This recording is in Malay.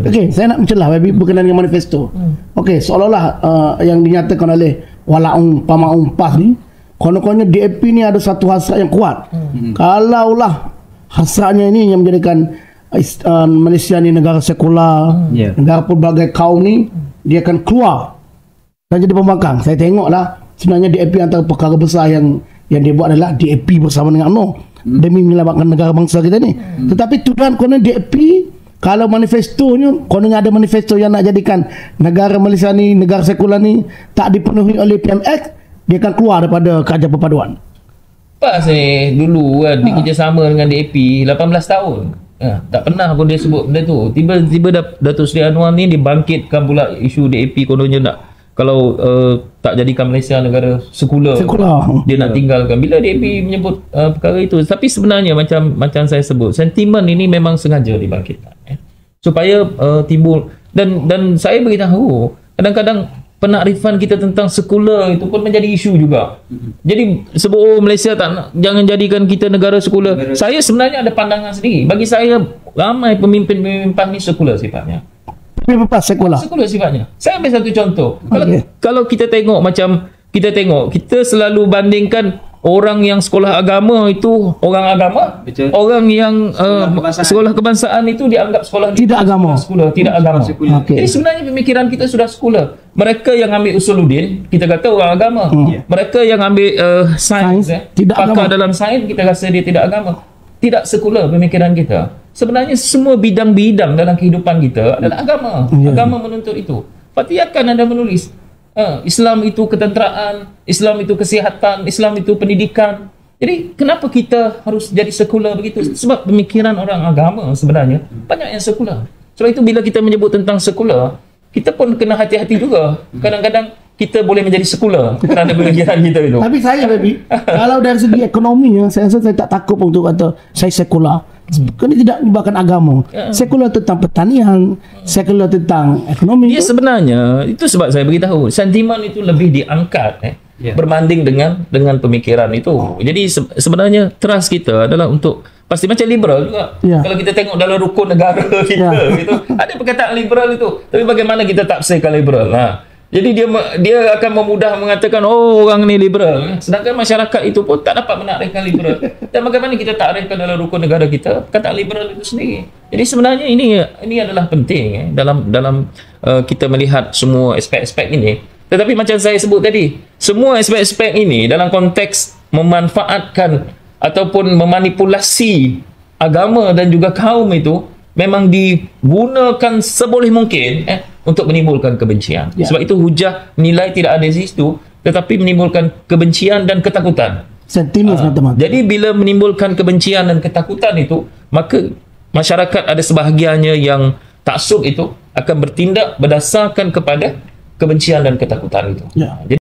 Okey, saya nak mencelah berkenaan dengan manifesto. Okey, seolah-olah yang dinyatakan oleh Walaung Pamaung PAS ni, konon-kononnya DAP ni ada satu hasrat yang kuat. Kalaulah hasratnya ini yang menjadikan Malaysia ni negara sekular, negara pelbagai kaum ni, dia akan keluar dan jadi pembangkang. Saya tengoklah sebenarnya DAP antara perkara besar yang dia buat adalah DAP bersama dengan UMNO demi menyelamatkan negara bangsa kita ni. Tetapi tuduhan konon DAP, kalau manifestonya, kononnya ada manifesto yang nak jadikan negara Malaysia ni, negara sekular ni tak dipenuhi oleh PMX, dia akan keluar daripada kerajaan perpaduan. PAS dulu kan kerjasama dengan DAP 18 tahun. Tak pernah pun dia sebut benda tu. Tiba-tiba Datuk Seri Anwar ni dibangkitkan pula isu DAP, kononnya nak kalau tak jadikan Malaysia negara sekular. Dia nak tinggalkan. Bila DAP menyebut perkara itu, tapi sebenarnya macam saya sebut, sentimen ini memang sengaja dibangkitkan supaya timbul, dan saya beritahu kadang-kadang penakrifan kita tentang sekular itu pun menjadi isu juga. Jadi sebut Malaysia jangan jadikan kita negara sekular. Saya sebenarnya ada pandangan sendiri. Bagi saya ramai pemimpin-pemimpin ni sekular sifatnya. Sekular sifatnya. Saya ambil satu contoh. Kalau kita tengok kita selalu bandingkan orang yang sekolah agama itu orang agama, orang yang sekolah kebangsaan itu dianggap sekolah tidak agama. Jadi sebenarnya pemikiran kita sudah sekular. Mereka yang ambil usuluddin, kita kata orang agama. Mereka yang ambil sains, pakar dalam sains, kita rasa dia tidak agama. Tidak sekular pemikiran kita. Sebenarnya semua bidang-bidang dalam kehidupan kita adalah agama. Agama menuntut itu. Patiakan Anda menulis Islam itu ketenteraan, Islam itu kesihatan, Islam itu pendidikan. Jadi kenapa kita harus jadi sekular begitu? Sebab pemikiran orang agama sebenarnya banyak yang sekular. Sebab itu bila kita menyebut tentang sekular, kita pun kena hati-hati juga. Kadang-kadang kita boleh menjadi sekular kerana pemikiran kita itu. Tapi saya, baby, kalau dari segi ekonominya, saya rasa saya tak takut untuk kata saya sekular. Kerana tidak melibatkan agama. Sekular tentang pertanian, sekular tentang ekonomi. Ya, sebenarnya itu sebab saya beritahu sentimen itu lebih diangkat berbanding dengan pemikiran itu. Jadi sebenarnya trust kita adalah untuk pasti macam liberal juga. Kalau kita tengok dalam rukun negara kita gitu, ada perkataan liberal itu. Tapi bagaimana kita tafsirkan liberal? Jadi dia akan memudah mengatakan orang ni liberal, sedangkan masyarakat itu pun tak dapat menakrifkan liberal. Dan bagaimana kita takrifkan dalam rukun negara kita kata liberal itu sendiri. Jadi sebenarnya ini adalah penting dalam kita melihat semua aspek-aspek ini. Tetapi macam saya sebut tadi, semua aspek-aspek ini dalam konteks memanfaatkan ataupun memanipulasi agama dan juga kaum itu memang digunakan seboleh mungkin untuk menimbulkan kebencian. Sebab itu hujah nilai tidak ada di situ, tetapi menimbulkan kebencian dan ketakutan. Jadi bila menimbulkan kebencian dan ketakutan itu, maka masyarakat ada sebahagiannya yang taksub itu akan bertindak berdasarkan kepada kebencian dan ketakutan itu. Jadi